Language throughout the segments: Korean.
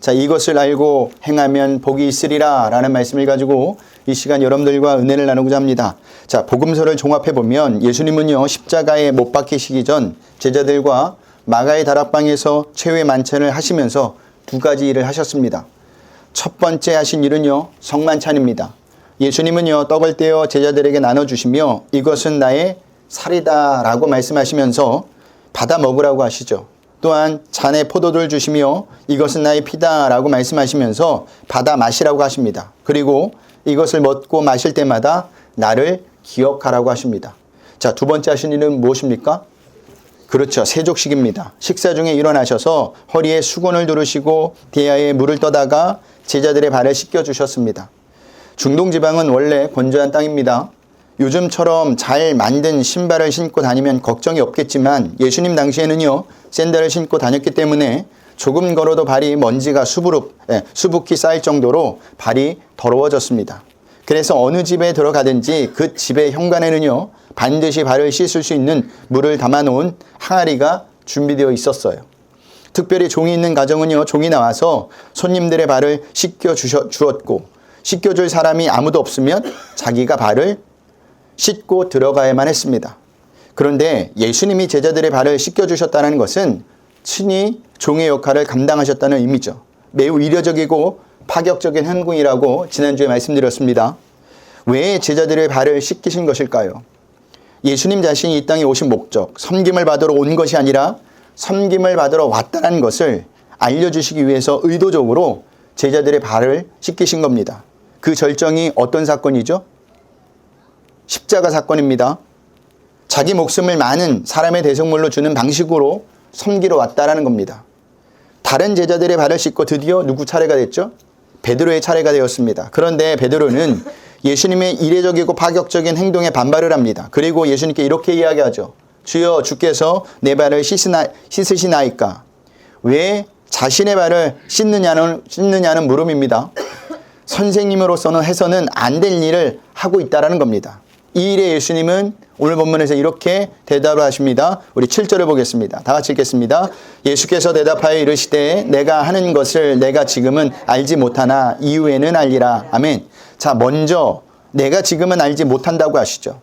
자, 이것을 알고 행하면 복이 있으리라 라는 말씀을 가지고 이 시간 여러분들과 은혜를 나누고자 합니다. 자, 복음서를 종합해보면 예수님은요, 십자가에 못 박히시기 전 제자들과 마가의 다락방에서 최후의 만찬을 하시면서 두 가지 일을 하셨습니다. 첫 번째 하신 일은요, 성만찬입니다. 예수님은요, 떡을 떼어 제자들에게 나눠주시며 이것은 나의 살이다 라고 말씀하시면서 받아 먹으라고 하시죠. 또한 잔에 포도를 주시며 이것은 나의 피다 라고 말씀하시면서 받아 마시라고 하십니다. 그리고 이것을 먹고 마실 때마다 나를 기억하라고 하십니다. 자, 두 번째 하신 일은 무엇입니까? 그렇죠. 세족식입니다. 식사 중에 일어나셔서 허리에 수건을 두르시고 대야에 물을 떠다가 제자들의 발을 씻겨주셨습니다. 중동지방은 원래 건조한 땅입니다. 요즘처럼 잘 만든 신발을 신고 다니면 걱정이 없겠지만 예수님 당시에는요, 샌들을 신고 다녔기 때문에 조금 걸어도 발이 먼지가 수북히 쌓일 정도로 발이 더러워졌습니다. 그래서 어느 집에 들어가든지 그 집의 현관에는요, 반드시 발을 씻을 수 있는 물을 담아놓은 항아리가 준비되어 있었어요. 특별히 종이 있는 가정은요, 종이 나와서 손님들의 발을 씻겨주었고, 씻겨줄 사람이 아무도 없으면 자기가 발을 씻고 들어가야만 했습니다. 그런데 예수님이 제자들의 발을 씻겨주셨다는 것은 친히 종의 역할을 감당하셨다는 의미죠. 매우 이례적이고 파격적인 행동이라고 지난주에 말씀드렸습니다. 왜 제자들의 발을 씻기신 것일까요? 예수님 자신이 이 땅에 오신 목적, 섬김을 받으러 온 것이 아니라 섬김을 받으러 왔다는 것을 알려주시기 위해서 의도적으로 제자들의 발을 씻기신 겁니다. 그 절정이 어떤 사건이죠? 십자가 사건입니다. 자기 목숨을 많은 사람의 대성물로 주는 방식으로 섬기러 왔다라는 겁니다. 다른 제자들의 발을 씻고 드디어 누구 차례가 됐죠? 베드로의 차례가 되었습니다. 그런데 베드로는 예수님의 이례적이고 파격적인 행동에 반발을 합니다. 그리고 예수님께 이렇게 이야기하죠. 주여, 주께서 내 발을 씻으시나이까? 왜 자신의 발을 씻느냐는 물음입니다. 선생님으로서는 해서는 안 될 일을 하고 있다는 겁니다. 이 일에 예수님은 오늘 본문에서 이렇게 대답을 하십니다. 우리 7절을 보겠습니다. 다 같이 읽겠습니다. 예수께서 대답하여 이르시되 내가 하는 것을 내가 지금은 알지 못하나 이후에는 알리라. 아멘. 자, 먼저 내가 지금은 알지 못한다고 하시죠.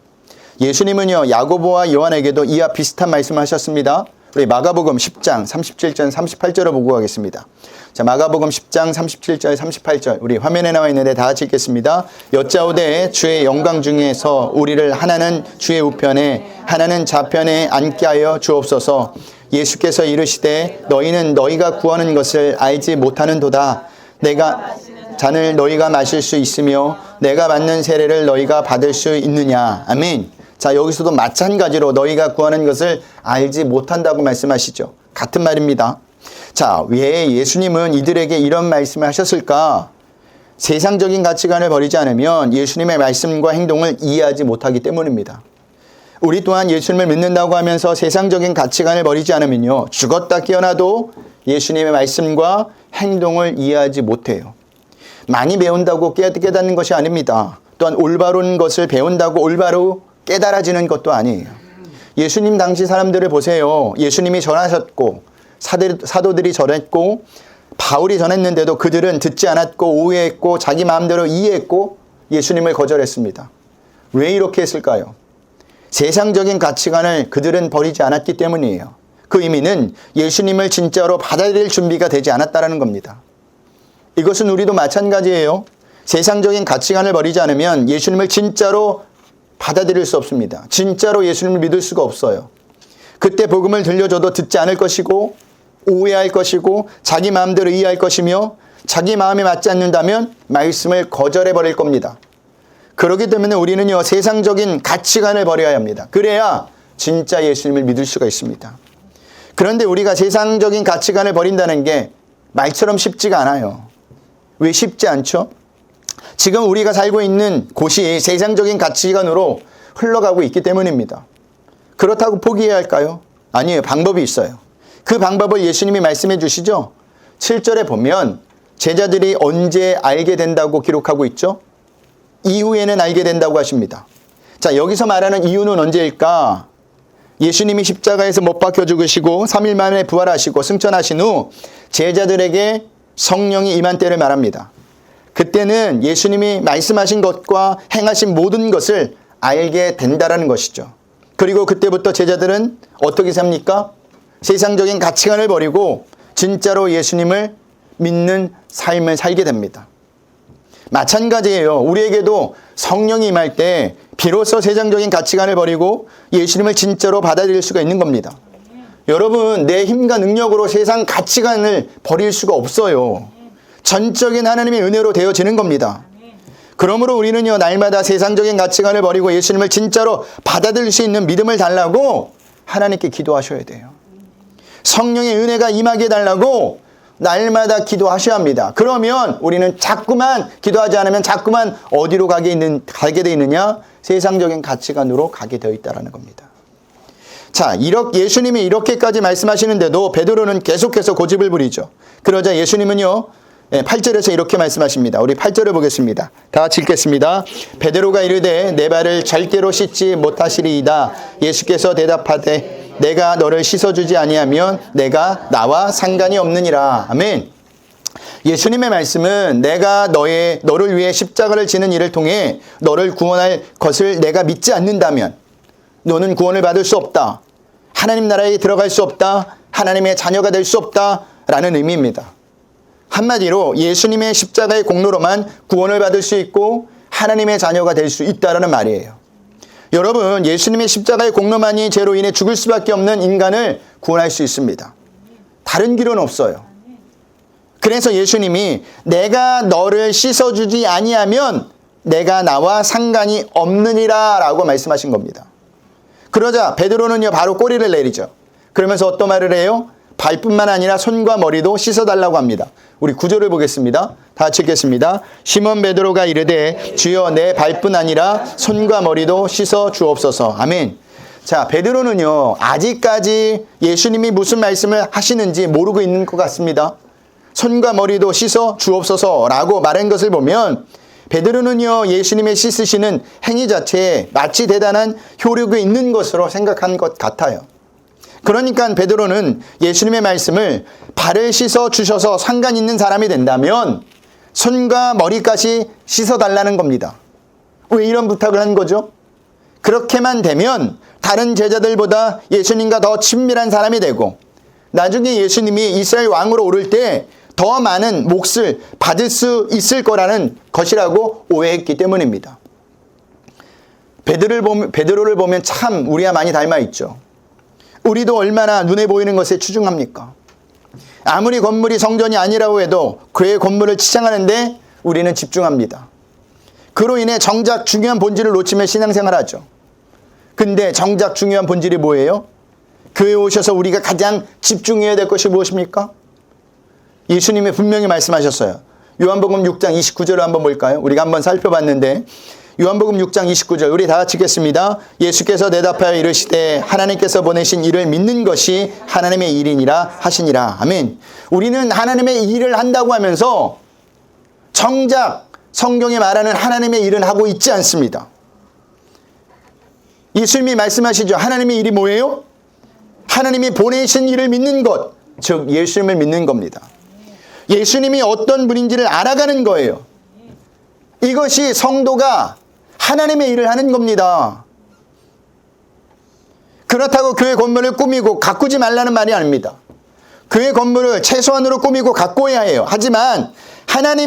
예수님은요, 야고보와 요한에게도 이와 비슷한 말씀을 하셨습니다. 우리 마가복음 10장 37절 38절을 보고 가겠습니다. 자, 마가복음 10장 37절 38절 우리 화면에 나와 있는데 다 같이 읽겠습니다. 여짜오되 주의 영광 중에서 우리를 하나는 주의 우편에 하나는 좌편에 앉게 하여 주옵소서. 예수께서 이르시되 너희는 너희가 구하는 것을 알지 못하는도다. 내가 잔을 너희가 마실 수 있으며 내가 받는 세례를 너희가 받을 수 있느냐. 아멘. 자, 여기서도 마찬가지로 너희가 구하는 것을 알지 못한다고 말씀하시죠. 같은 말입니다. 자, 왜 예수님은 이들에게 이런 말씀을 하셨을까? 세상적인 가치관을 버리지 않으면 예수님의 말씀과 행동을 이해하지 못하기 때문입니다. 우리 또한 예수님을 믿는다고 하면서 세상적인 가치관을 버리지 않으면요, 죽었다 깨어나도 예수님의 말씀과 행동을 이해하지 못해요. 많이 배운다고 깨닫는 것이 아닙니다. 또한 올바른 것을 배운다고 올바로 깨달아지는 것도 아니에요. 예수님 당시 사람들을 보세요. 예수님이 전하셨고 사도들이 전했고 바울이 전했는데도 그들은 듣지 않았고 오해했고 자기 마음대로 이해했고 예수님을 거절했습니다. 왜 이렇게 했을까요? 세상적인 가치관을 그들은 버리지 않았기 때문이에요. 그 의미는 예수님을 진짜로 받아들일 준비가 되지 않았다는 겁니다. 이것은 우리도 마찬가지예요. 세상적인 가치관을 버리지 않으면 예수님을 진짜로 받아들일 수 없습니다. 진짜로 예수님을 믿을 수가 없어요. 그때 복음을 들려줘도 듣지 않을 것이고 오해할 것이고 자기 마음대로 이해할 것이며 자기 마음에 맞지 않는다면 말씀을 거절해버릴 겁니다. 그렇기 때문에 우리는요, 세상적인 가치관을 버려야 합니다. 그래야 진짜 예수님을 믿을 수가 있습니다. 그런데 우리가 세상적인 가치관을 버린다는 게 말처럼 쉽지가 않아요. 왜 쉽지 않죠? 지금 우리가 살고 있는 곳이 세상적인 가치관으로 흘러가고 있기 때문입니다. 그렇다고 포기해야 할까요? 아니에요. 방법이 있어요. 그 방법을 예수님이 말씀해 주시죠. 7절에 보면 제자들이 언제 알게 된다고 기록하고 있죠? 이후에는 알게 된다고 하십니다. 자, 여기서 말하는 이유는 언제일까? 예수님이 십자가에서 못 박혀 죽으시고 3일 만에 부활하시고 승천하신 후 제자들에게 성령이 임한 때를 말합니다. 그때는 예수님이 말씀하신 것과 행하신 모든 것을 알게 된다라는 것이죠. 그리고 그때부터 제자들은 어떻게 삽니까? 세상적인 가치관을 버리고 진짜로 예수님을 믿는 삶을 살게 됩니다. 마찬가지예요. 우리에게도 성령이 임할 때 비로소 세상적인 가치관을 버리고 예수님을 진짜로 받아들일 수가 있는 겁니다. 여러분, 내 힘과 능력으로 세상 가치관을 버릴 수가 없어요. 전적인 하나님의 은혜로 되어지는 겁니다. 그러므로 우리는요, 날마다 세상적인 가치관을 버리고 예수님을 진짜로 받아들일 수 있는 믿음을 달라고 하나님께 기도하셔야 돼요. 성령의 은혜가 임하게 해달라고 날마다 기도하셔야 합니다. 그러면 우리는 자꾸만 기도하지 않으면 자꾸만 어디로 가게 돼 있느냐? 세상적인 가치관으로 가게 되어 있다는 겁니다. 자, 예수님이 이렇게까지 말씀하시는데도 베드로는 계속해서 고집을 부리죠. 그러자 예수님은요, 8절에서 이렇게 말씀하십니다. 우리 8절을 보겠습니다. 다 같이 읽겠습니다. 베드로가 이르되 내 발을 절대로 씻지 못하시리이다. 예수께서 대답하되 내가 너를 씻어주지 아니하면 내가 나와 상관이 없느니라. 아멘. 예수님의 말씀은 내가 너를 위해 십자가를 지는 일을 통해 너를 구원할 것을 내가 믿지 않는다면 너는 구원을 받을 수 없다. 하나님 나라에 들어갈 수 없다. 하나님의 자녀가 될 수 없다. 라는 의미입니다. 한마디로 예수님의 십자가의 공로로만 구원을 받을 수 있고 하나님의 자녀가 될 수 있다는 말이에요. 여러분, 예수님의 십자가의 공로만이 죄로 인해 죽을 수밖에 없는 인간을 구원할 수 있습니다. 다른 길은 없어요. 그래서 예수님이 내가 너를 씻어주지 아니하면 내가 나와 상관이 없느니라 라고 말씀하신 겁니다. 그러자 베드로는요, 바로 꼬리를 내리죠. 그러면서 어떤 말을 해요? 발뿐만 아니라 손과 머리도 씻어달라고 합니다. 우리 9절을 보겠습니다. 다 같이 읽겠습니다. 시몬 베드로가 이르되 주여 내 발뿐 아니라 손과 머리도 씻어 주옵소서. 아멘. 자, 베드로는요, 아직까지 예수님이 무슨 말씀을 하시는지 모르고 있는 것 같습니다. 손과 머리도 씻어 주옵소서라고 말한 것을 보면 베드로는요, 예수님의 씻으시는 행위 자체에 마치 대단한 효력이 있는 것으로 생각한 것 같아요. 그러니까 베드로는 예수님의 말씀을 발을 씻어 주셔서 상관 있는 사람이 된다면 손과 머리까지 씻어달라는 겁니다. 왜 이런 부탁을 한 거죠? 그렇게만 되면 다른 제자들보다 예수님과 더 친밀한 사람이 되고 나중에 예수님이 이스라엘 왕으로 오를 때 더 많은 몫을 받을 수 있을 거라는 것이라고 오해했기 때문입니다. 베드로를 보면 참 우리와 많이 닮아 있죠. 우리도 얼마나 눈에 보이는 것에 추중합니까? 아무리 건물이 성전이 아니라고 해도 그의 건물을 치장하는데 우리는 집중합니다. 그로 인해 정작 중요한 본질을 놓치며 신앙생활하죠. 근데 정작 중요한 본질이 뭐예요? 교회에 오셔서 우리가 가장 집중해야 될 것이 무엇입니까? 예수님이 분명히 말씀하셨어요. 요한복음 6장 29절을 한번 볼까요? 우리가 한번 살펴봤는데 요한복음 6장 29절 우리 다 같이 읽겠습니다. 예수께서 대답하여 이르시되 하나님께서 보내신 일을 믿는 것이 하나님의 일이니라 하시니라. 아멘. 우리는 하나님의 일을 한다고 하면서 정작 성경에 말하는 하나님의 일은 하고 있지 않습니다. 예수님이 말씀하시죠. 하나님의 일이 뭐예요? 하나님이 보내신 일을 믿는 것, 즉 예수님을 믿는 겁니다. 예수님이 어떤 분인지를 알아가는 거예요. 이것이 성도가 하나님의 일을 하는 겁니다. 그렇다고 교회 건물을 꾸미고 가꾸지 말라는 말이 아닙니다. 교회 건물을 최소한으로 꾸미고 가꿔야 해요. 하지만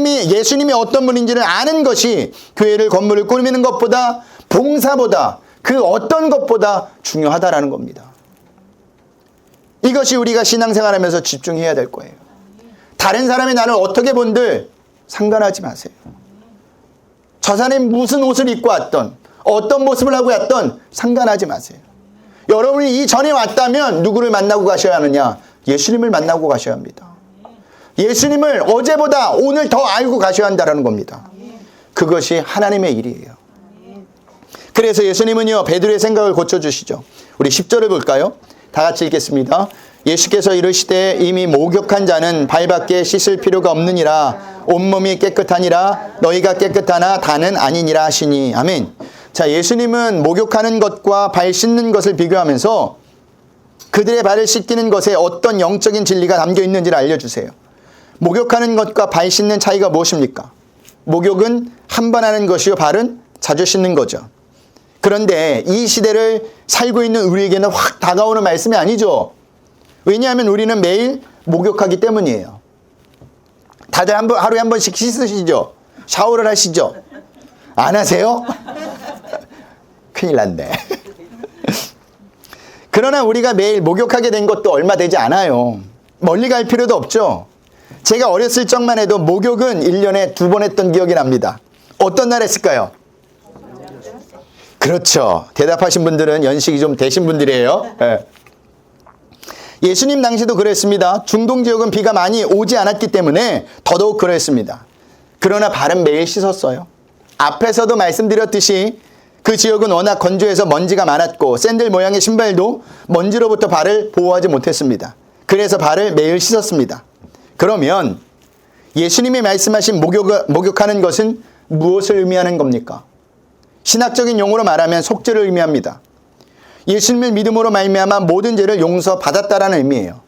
예수님이 어떤 분인지를 아는 것이 교회를 건물을 꾸미는 것보다 봉사보다 그 어떤 것보다 중요하다라는 겁니다. 이것이 우리가 신앙생활하면서 집중해야 될 거예요. 다른 사람이 나를 어떻게 본들 상관하지 마세요. 저 사람이 무슨 옷을 입고 왔던 어떤 모습을 하고 왔던 상관하지 마세요. 여러분이 이전에 왔다면 누구를 만나고 가셔야 하느냐? 예수님을 만나고 가셔야 합니다. 예수님을 어제보다 오늘 더 알고 가셔야 한다는 겁니다. 그것이 하나님의 일이에요. 그래서 예수님은요, 베드로의 생각을 고쳐주시죠. 우리 10절을 볼까요? 다 같이 읽겠습니다. 예수께서 이르시되 이미 목욕한 자는 발밖에 씻을 필요가 없느니라. 온몸이 깨끗하니라. 너희가 깨끗하나 다는 아니니라 하시니. 아멘. 자, 예수님은 목욕하는 것과 발 씻는 것을 비교하면서 그들의 발을 씻기는 것에 어떤 영적인 진리가 담겨 있는지를 알려주세요. 목욕하는 것과 발 씻는 차이가 무엇입니까? 목욕은 한 번 하는 것이요, 발은 자주 씻는 거죠. 그런데 이 시대를 살고 있는 우리에게는 확 다가오는 말씀이 아니죠. 왜냐하면 우리는 매일 목욕하기 때문이에요. 다들 하루에 한 번씩 씻으시죠? 샤워를 하시죠? 안 하세요? 큰일 났네. 그러나 우리가 매일 목욕하게 된 것도 얼마 되지 않아요. 멀리 갈 필요도 없죠. 제가 어렸을 적만 해도 목욕은 1년에 2번 했던 기억이 납니다. 어떤 날 했을까요? 그렇죠. 대답하신 분들은 연식이 좀 되신 분들이에요. 네. 예수님 당시도 그랬습니다. 중동 지역은 비가 많이 오지 않았기 때문에 더더욱 그랬습니다. 그러나 발은 매일 씻었어요. 앞에서도 말씀드렸듯이 그 지역은 워낙 건조해서 먼지가 많았고 샌들 모양의 신발도 먼지로부터 발을 보호하지 못했습니다. 그래서 발을 매일 씻었습니다. 그러면 예수님이 말씀하신 목욕하는 것은 무엇을 의미하는 겁니까? 신학적인 용어로 말하면 속죄를 의미합니다. 예수님을 믿음으로 말미암아 모든 죄를 용서받았다라는 의미예요.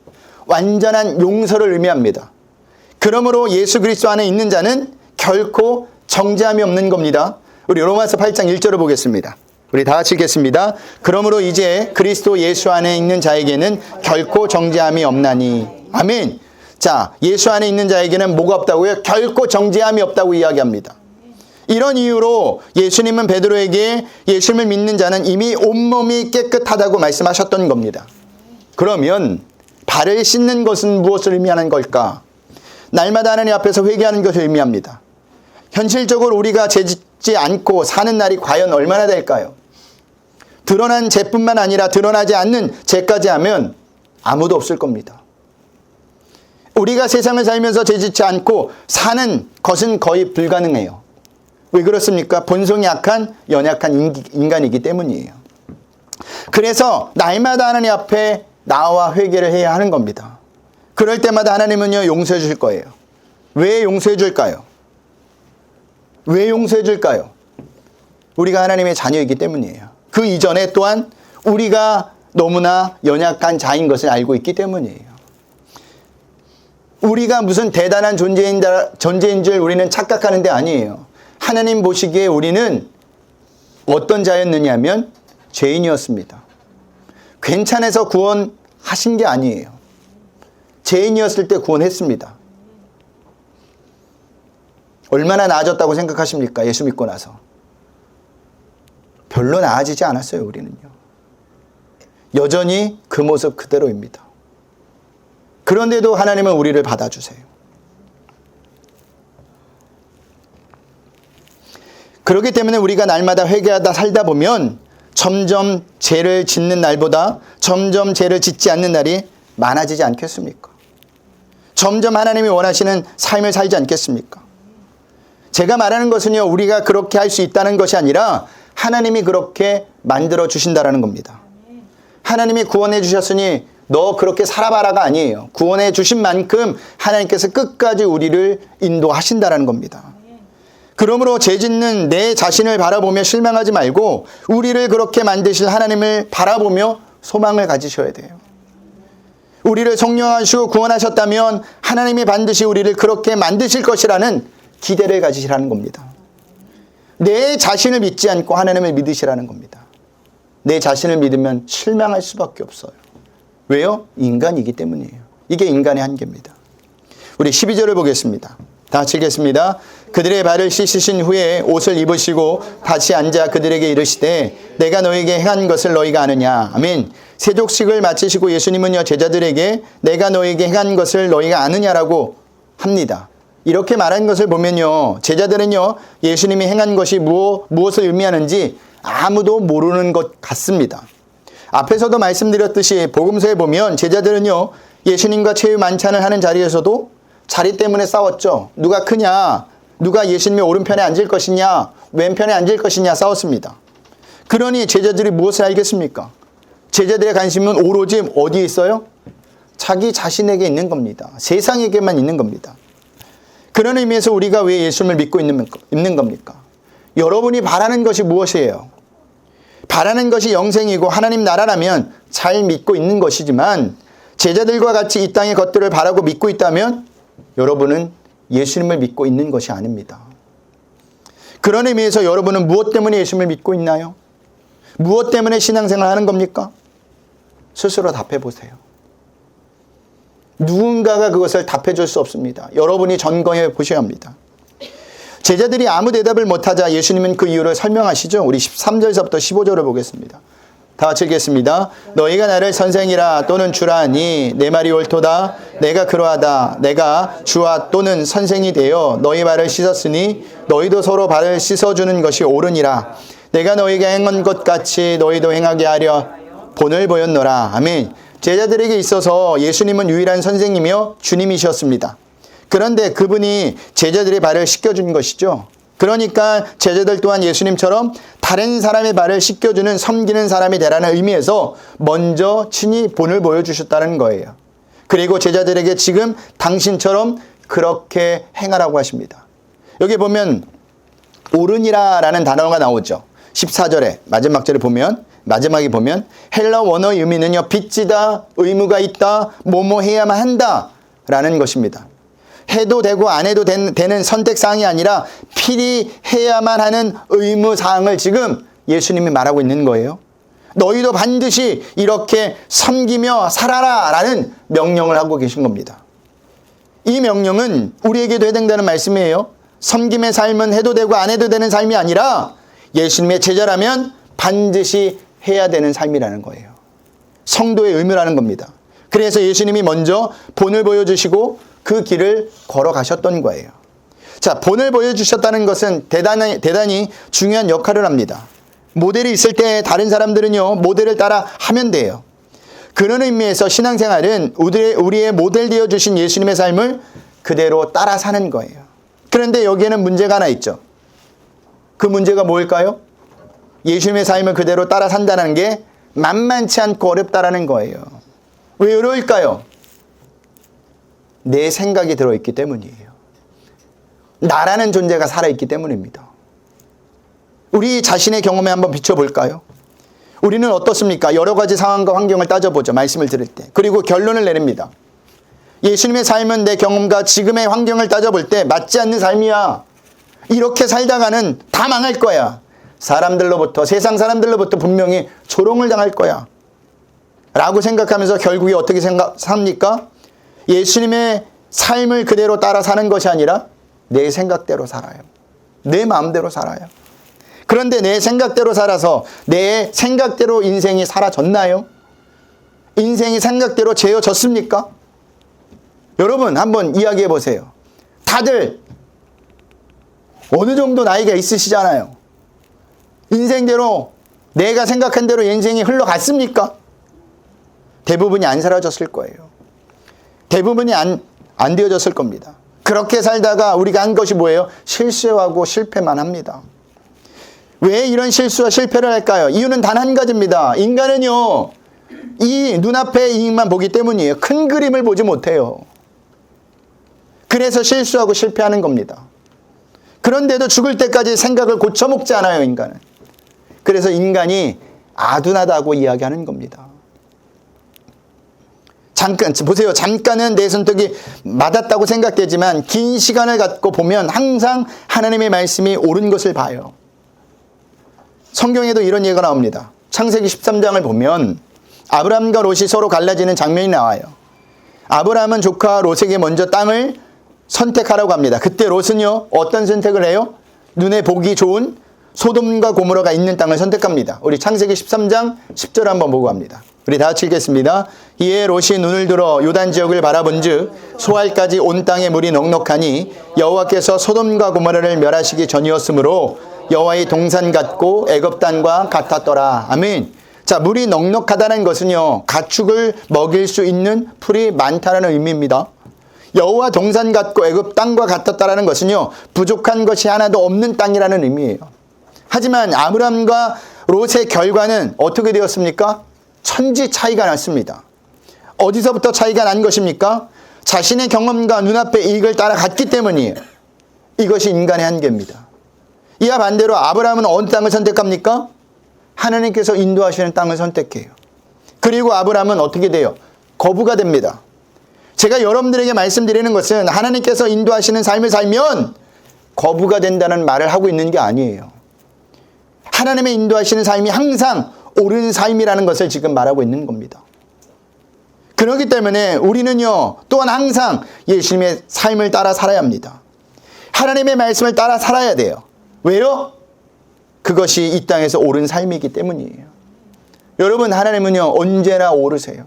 완전한 용서를 의미합니다. 그러므로 예수 그리스도 안에 있는 자는 결코 정죄함이 없는 겁니다. 우리 로마서 8장 1절을 보겠습니다. 우리 다 같이 읽겠습니다. 그러므로 이제 그리스도 예수 안에 있는 자에게는 결코 정죄함이 없나니. 아멘. 자, 예수 안에 있는 자에게는 뭐가 없다고요? 결코 정죄함이 없다고 이야기합니다. 이런 이유로 예수님은 베드로에게 예수님을 믿는 자는 이미 온몸이 깨끗하다고 말씀하셨던 겁니다. 그러면 발을 씻는 것은 무엇을 의미하는 걸까? 날마다 하나님 앞에서 회개하는 것을 의미합니다. 현실적으로 우리가 죄짓지 않고 사는 날이 과연 얼마나 될까요? 드러난 죄뿐만 아니라 드러나지 않는 죄까지 하면 아무도 없을 겁니다. 우리가 세상을 살면서 죄짓지 않고 사는 것은 거의 불가능해요. 왜 그렇습니까? 본성이 약한 연약한 인간이기 때문이에요. 그래서 날마다 하나님 앞에 나와 회개를 해야 하는 겁니다. 그럴 때마다 하나님은요, 용서해 주실 거예요. 왜 용서해 줄까요? 왜 용서해 줄까요? 우리가 하나님의 자녀이기 때문이에요. 그 이전에 또한 우리가 너무나 연약한 자인 것을 알고 있기 때문이에요. 우리가 무슨 대단한 존재인 줄 우리는 착각하는 데 아니에요. 하나님 보시기에 우리는 어떤 자였느냐면 죄인이었습니다. 괜찮아서 구원하신 게 아니에요. 죄인이었을 때 구원했습니다. 얼마나 나아졌다고 생각하십니까? 예수 믿고 나서. 별로 나아지지 않았어요, 우리는요. 여전히 그 모습 그대로입니다. 그런데도 하나님은 우리를 받아주세요. 그렇기 때문에 우리가 날마다 회개하다 살다 보면 점점 죄를 짓는 날보다 점점 죄를 짓지 않는 날이 많아지지 않겠습니까? 점점 하나님이 원하시는 삶을 살지 않겠습니까? 제가 말하는 것은요, 우리가 그렇게 할 수 있다는 것이 아니라 하나님이 그렇게 만들어 주신다라는 겁니다. 하나님이 구원해 주셨으니 너 그렇게 살아봐라가 아니에요. 구원해 주신 만큼 하나님께서 끝까지 우리를 인도하신다라는 겁니다. 그러므로 죄짓는 내 자신을 바라보며 실망하지 말고 우리를 그렇게 만드실 하나님을 바라보며 소망을 가지셔야 돼요. 우리를 성령하시고 구원하셨다면 하나님이 반드시 우리를 그렇게 만드실 것이라는 기대를 가지시라는 겁니다. 내 자신을 믿지 않고 하나님을 믿으시라는 겁니다. 내 자신을 믿으면 실망할 수밖에 없어요. 왜요? 인간이기 때문이에요. 이게 인간의 한계입니다. 우리 12절을 보겠습니다. 다 같이 읽겠습니다. 그들의 발을 씻으신 후에 옷을 입으시고 다시 앉아 그들에게 이르시되 내가 너에게 행한 것을 너희가 아느냐. 아멘. 세족식을 마치시고 예수님은요, 제자들에게 내가 너에게 행한 것을 너희가 아느냐라고 합니다. 이렇게 말한 것을 보면요, 제자들은요, 예수님이 행한 것이 무엇을 의미하는지 아무도 모르는 것 같습니다. 앞에서도 말씀드렸듯이 복음서에 보면 제자들은요, 예수님과 최후 만찬을 하는 자리에서도 자리 때문에 싸웠죠. 누가 크냐, 누가 예수님의 오른편에 앉을 것이냐, 왼편에 앉을 것이냐 싸웠습니다. 그러니 제자들이 무엇을 알겠습니까? 제자들의 관심은 오로지 어디에 있어요? 자기 자신에게 있는 겁니다. 세상에게만 있는 겁니다. 그런 의미에서 우리가 왜 예수님을 믿고 있는 겁니까? 여러분이 바라는 것이 무엇이에요? 바라는 것이 영생이고 하나님 나라라면 잘 믿고 있는 것이지만 제자들과 같이 이 땅의 것들을 바라고 믿고 있다면 여러분은 예수님을 믿고 있는 것이 아닙니다. 그런 의미에서 여러분은 무엇 때문에 예수님을 믿고 있나요? 무엇 때문에 신앙생활을 하는 겁니까? 스스로 답해 보세요. 누군가가 그것을 답해 줄 수 없습니다. 여러분이 점검해 보셔야 합니다. 제자들이 아무 대답을 못하자 예수님은 그 이유를 설명하시죠. 우리 13절서부터 15절을 보겠습니다. 다 같이 읽겠습니다. 너희가 나를 선생이라 또는 주라 하니 내 말이 옳도다. 내가 그러하다. 내가 주와 또는 선생이 되어 너희 발을 씻었으니 너희도 서로 발을 씻어주는 것이 옳으니라. 내가 너희가 행한 것 같이 너희도 행하게 하려 본을 보였노라. 아멘. 제자들에게 있어서 예수님은 유일한 선생이며 주님이셨습니다. 그런데 그분이 제자들의 발을 씻겨준 것이죠. 그러니까 제자들 또한 예수님처럼 다른 사람의 발을 씻겨주는 섬기는 사람이 되라는 의미에서 먼저 친히 본을 보여주셨다는 거예요. 그리고 제자들에게 지금 당신처럼 그렇게 행하라고 하십니다. 여기 보면 옳으니라 라는 단어가 나오죠. 14절에 마지막에 보면 헬라 원어의 의미는요, 빚지다, 의무가 있다, 뭐뭐 해야만 한다 라는 것입니다. 해도 되고 안 해도 되는 선택사항이 아니라 필히 해야만 하는 의무사항을 지금 예수님이 말하고 있는 거예요. 너희도 반드시 이렇게 섬기며 살아라 라는 명령을 하고 계신 겁니다. 이 명령은 우리에게도 해당되는 말씀이에요. 섬김의 삶은 해도 되고 안 해도 되는 삶이 아니라 예수님의 제자라면 반드시 해야 되는 삶이라는 거예요. 성도의 의무라는 겁니다. 그래서 예수님이 먼저 본을 보여주시고 그 길을 걸어가셨던 거예요. 자, 본을 보여주셨다는 것은 대단히 중요한 역할을 합니다. 모델이 있을 때 다른 사람들은요, 모델을 따라 하면 돼요. 그런 의미에서 신앙생활은 우리의 모델 되어주신 예수님의 삶을 그대로 따라 사는 거예요. 그런데 여기에는 문제가 하나 있죠. 그 문제가 뭘까요? 예수님의 삶을 그대로 따라 산다는 게 만만치 않고 어렵다라는 거예요. 왜 어려울까요? 내 생각이 들어있기 때문이에요. 나라는 존재가 살아있기 때문입니다. 우리 자신의 경험에 한번 비춰볼까요? 우리는 어떻습니까? 여러 가지 상황과 환경을 따져보죠. 말씀을 들을 때. 그리고 결론을 내립니다. 예수님의 삶은 내 경험과 지금의 환경을 따져볼 때 맞지 않는 삶이야. 이렇게 살다가는 다 망할 거야. 사람들로부터, 세상 사람들로부터 분명히 조롱을 당할 거야. 라고 생각하면서 결국에 어떻게 삽니까? 예수님의 삶을 그대로 따라 사는 것이 아니라 내 생각대로 살아요. 내 마음대로 살아요. 그런데 내 생각대로 살아서 내 생각대로 인생이 사라졌나요? 인생이 생각대로 재어졌습니까? 여러분 한번 이야기해 보세요. 다들 어느 정도 나이가 있으시잖아요. 인생대로 내가 생각한 대로 인생이 흘러갔습니까? 대부분이 안 사라졌을 거예요. 대부분이 안 되어졌을 겁니다. 그렇게 살다가 우리가 한 것이 뭐예요? 실수하고 실패만 합니다. 왜 이런 실수와 실패를 할까요? 이유는 단 한 가지입니다. 인간은요, 이 눈앞의 이익만 보기 때문이에요. 큰 그림을 보지 못해요. 그래서 실수하고 실패하는 겁니다. 그런데도 죽을 때까지 생각을 고쳐먹지 않아요, 인간은. 그래서 인간이 아둔하다고 이야기하는 겁니다. 잠깐 보세요. 잠깐은 내 선택이 맞았다고 생각되지만 긴 시간을 갖고 보면 항상 하나님의 말씀이 옳은 것을 봐요. 성경에도 이런 예가 나옵니다. 창세기 13장을 보면 아브라함과 롯이 서로 갈라지는 장면이 나와요. 아브라함은 조카 롯에게 먼저 땅을 선택하라고 합니다. 그때 롯은요, 어떤 선택을 해요? 눈에 보기 좋은 소돔과 고모라가 있는 땅을 선택합니다. 우리 창세기 13장 10절 한번 보고 합니다. 우리 다 같이 읽겠습니다. 이에 롯이 눈을 들어 요단 지역을 바라본즉 소알까지 온 땅에 물이 넉넉하니 여호와께서 소돔과 고모라를 멸하시기 전이었으므로 여호와의 동산 같고 애굽 땅과 같았더라. 아멘. 자, 물이 넉넉하다는 것은요, 가축을 먹일 수 있는 풀이 많다는 의미입니다. 여호와 동산 같고 애굽 땅과 같았다라는 것은요, 부족한 것이 하나도 없는 땅이라는 의미예요. 하지만 아브람과 롯의 결과는 어떻게 되었습니까? 천지 차이가 났습니다. 어디서부터 차이가 난 것입니까? 자신의 경험과 눈앞의 이익을 따라갔기 때문이에요. 이것이 인간의 한계입니다. 이와 반대로 아브라함은 어느 땅을 선택합니까? 하나님께서 인도하시는 땅을 선택해요. 그리고 아브라함은 어떻게 돼요? 거부가 됩니다. 제가 여러분들에게 말씀드리는 것은 하나님께서 인도하시는 삶을 살면 거부가 된다는 말을 하고 있는 게 아니에요. 하나님의 인도하시는 삶이 항상 옳은 삶이라는 것을 지금 말하고 있는 겁니다. 그렇기 때문에 우리는요, 또한 항상 예수님의 삶을 따라 살아야 합니다. 하나님의 말씀을 따라 살아야 돼요. 왜요? 그것이 이 땅에서 옳은 삶이기 때문이에요. 여러분, 하나님은요, 언제나 옳으세요.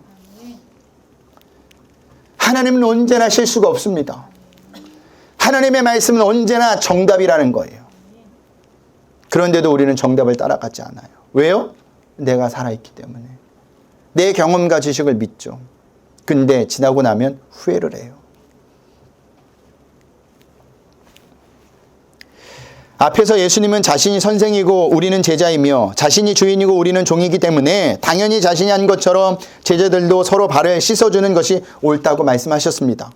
하나님은 언제나 실수가 없습니다. 하나님의 말씀은 언제나 정답이라는 거예요. 그런데도 우리는 정답을 따라가지 않아요. 왜요? 내가 살아있기 때문에. 내 경험과 지식을 믿죠. 근데 지나고 나면 후회를 해요. 앞에서 예수님은 자신이 선생이고 우리는 제자이며 자신이 주인이고 우리는 종이기 때문에 당연히 자신이 한 것처럼 제자들도 서로 발을 씻어주는 것이 옳다고 말씀하셨습니다.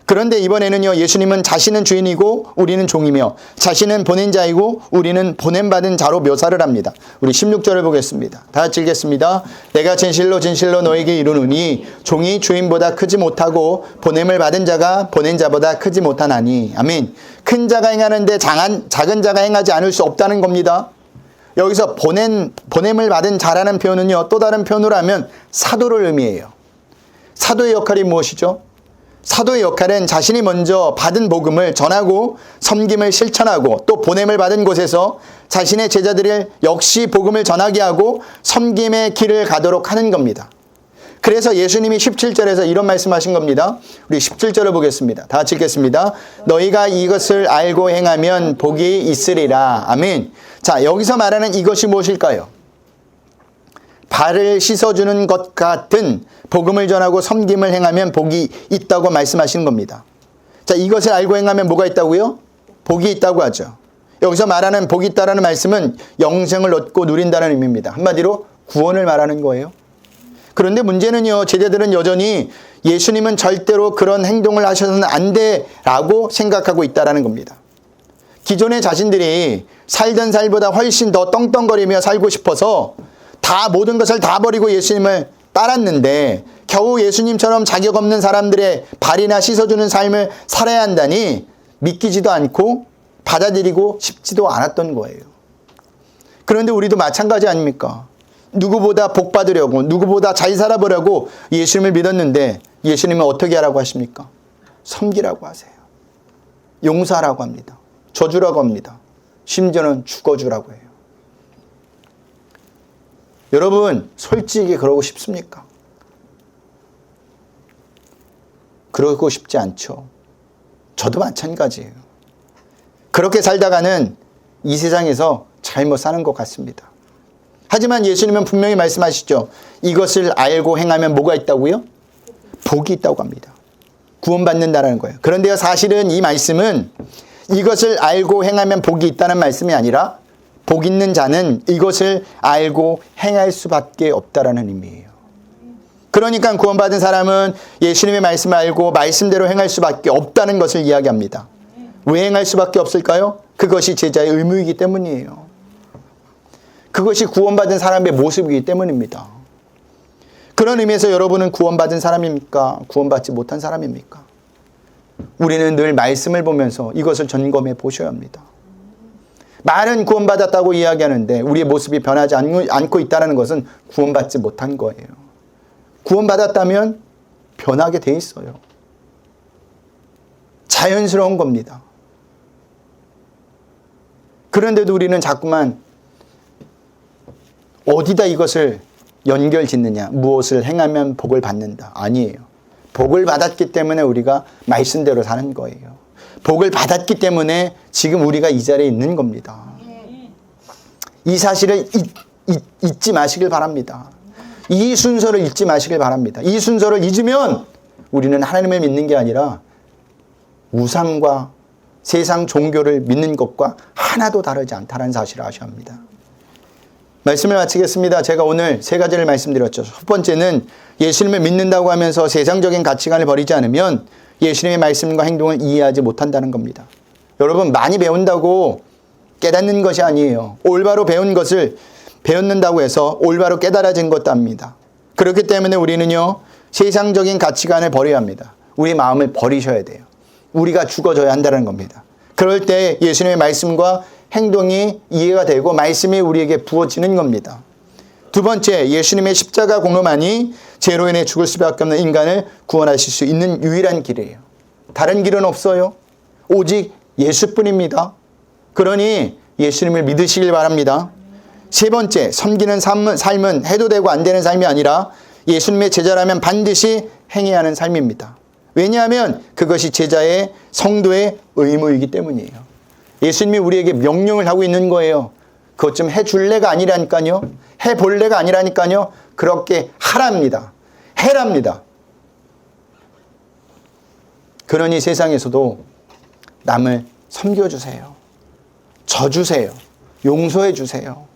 그런데 이번에는요, 예수님은 자신은 주인이고 우리는 종이며 자신은 보낸 자이고 우리는 보냄받은 자로 묘사를 합니다. 우리 16절을 보겠습니다. 다 같이 읽겠습니다. 내가 진실로 진실로 너에게 이르노니 종이 주인보다 크지 못하고 보냄을 받은 자가 보낸 자보다 크지 못하나니. 아멘. 큰 자가 행하는데 작은 자가 행하지 않을 수 없다는 겁니다. 여기서 보냄을 받은 자라는 표현은요, 또 다른 표현으로 하면 사도를 의미해요. 사도의 역할이 무엇이죠? 사도의 역할은 자신이 먼저 받은 복음을 전하고 섬김을 실천하고 또 보냄을 받은 곳에서 자신의 제자들을 역시 복음을 전하게 하고 섬김의 길을 가도록 하는 겁니다. 그래서 예수님이 17절에서 이런 말씀하신 겁니다. 우리 17절을 보겠습니다. 다 같이 읽겠습니다. 너희가 이것을 알고 행하면 복이 있으리라. 아멘. 자, 여기서 말하는 이것이 무엇일까요? 발을 씻어주는 것 같은 복음을 전하고 섬김을 행하면 복이 있다고 말씀하시는 겁니다. 자, 이것을 알고 행하면 뭐가 있다고요? 복이 있다고 하죠. 여기서 말하는 복이 있다라는 말씀은 영생을 얻고 누린다는 의미입니다. 한마디로 구원을 말하는 거예요. 그런데 문제는요, 제자들은 여전히 예수님은 절대로 그런 행동을 하셔서는 안 돼라고 생각하고 있다는 겁니다. 기존의 자신들이 살던 살보다 훨씬 더 떵떵거리며 살고 싶어서 모든 것을 다 버리고 예수님을 따랐는데 겨우 예수님처럼 자격 없는 사람들의 발이나 씻어주는 삶을 살아야 한다니 믿기지도 않고 받아들이고 싶지도 않았던 거예요. 그런데 우리도 마찬가지 아닙니까? 누구보다 복 받으려고, 누구보다 잘 살아보려고 예수님을 믿었는데 예수님은 어떻게 하라고 하십니까? 섬기라고 하세요. 용서하라고 합니다. 져주라고 합니다. 심지어는 죽어주라고 해요. 여러분, 솔직히 그러고 싶습니까? 그러고 싶지 않죠. 저도 마찬가지예요. 그렇게 살다가는 이 세상에서 잘못 사는 것 같습니다. 하지만 예수님은 분명히 말씀하시죠. 이것을 알고 행하면 뭐가 있다고요? 복이 있다고 합니다. 구원받는다는 거예요. 그런데요, 사실은 이 말씀은 이것을 알고 행하면 복이 있다는 말씀이 아니라 복 있는 자는 이것을 알고 행할 수밖에 없다라는 의미예요. 그러니까 구원받은 사람은 예수님의 말씀을 알고 말씀대로 행할 수밖에 없다는 것을 이야기합니다. 왜 행할 수밖에 없을까요? 그것이 제자의 의무이기 때문이에요. 그것이 구원받은 사람의 모습이기 때문입니다. 그런 의미에서 여러분은 구원받은 사람입니까? 구원받지 못한 사람입니까? 우리는 늘 말씀을 보면서 이것을 점검해 보셔야 합니다. 말은 구원받았다고 이야기하는데 우리의 모습이 변하지 않고 있다는 것은 구원받지 못한 거예요. 구원받았다면 변하게 돼 있어요. 자연스러운 겁니다. 그런데도 우리는 자꾸만 어디다 이것을 연결 짓느냐, 무엇을 행하면 복을 받는다. 아니에요. 복을 받았기 때문에 우리가 말씀대로 사는 거예요. 복을 받았기 때문에 지금 우리가 이 자리에 있는 겁니다. 이 사실을 잊지 마시길 바랍니다. 이 순서를 잊지 마시길 바랍니다. 이 순서를 잊으면 우리는 하나님을 믿는 게 아니라 우상과 세상 종교를 믿는 것과 하나도 다르지 않다는 사실을 아셔야 합니다. 말씀을 마치겠습니다. 제가 오늘 세 가지를 말씀드렸죠. 첫 번째는 예수님을 믿는다고 하면서 세상적인 가치관을 버리지 않으면 예수님의 말씀과 행동을 이해하지 못한다는 겁니다. 여러분, 많이 배운다고 깨닫는 것이 아니에요. 올바로 배운 것을 배웠는다고 해서 올바로 깨달아진 것도 아닙니다. 그렇기 때문에 우리는요, 세상적인 가치관을 버려야 합니다. 우리 마음을 버리셔야 돼요. 우리가 죽어져야 한다는 겁니다. 그럴 때 예수님의 말씀과 행동이 이해가 되고 말씀이 우리에게 부어지는 겁니다. 두 번째, 예수님의 십자가 공로만이 죄로 인해 죽을 수밖에 없는 인간을 구원하실 수 있는 유일한 길이에요. 다른 길은 없어요. 오직 예수뿐입니다. 그러니 예수님을 믿으시길 바랍니다. 세 번째, 섬기는 삶은 해도 되고 안 되는 삶이 아니라 예수님의 제자라면 반드시 행해야 하는 삶입니다. 왜냐하면 그것이 제자의 성도의 의무이기 때문이에요. 예수님이 우리에게 명령을 하고 있는 거예요. 그것 좀 해줄래가 아니라니까요. 해볼래가 아니라니까요. 그렇게 하랍니다. 해랍니다. 그러니 세상에서도 남을 섬겨주세요. 져주세요. 용서해주세요.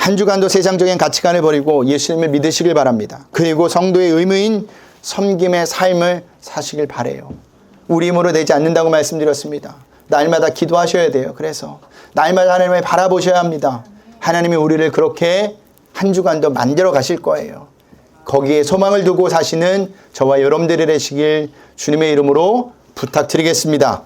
한 주간도 세상적인 가치관을 버리고 예수님을 믿으시길 바랍니다. 그리고 성도의 의무인 섬김의 삶을 사시길 바라요. 우리 힘으로 되지 않는다고 말씀드렸습니다. 날마다 기도하셔야 돼요. 그래서 날마다 하나님을 바라보셔야 합니다. 하나님이 우리를 그렇게 한 주간도 만들어 가실 거예요. 거기에 소망을 두고 사시는 저와 여러분들이 되시길 주님의 이름으로 부탁드리겠습니다.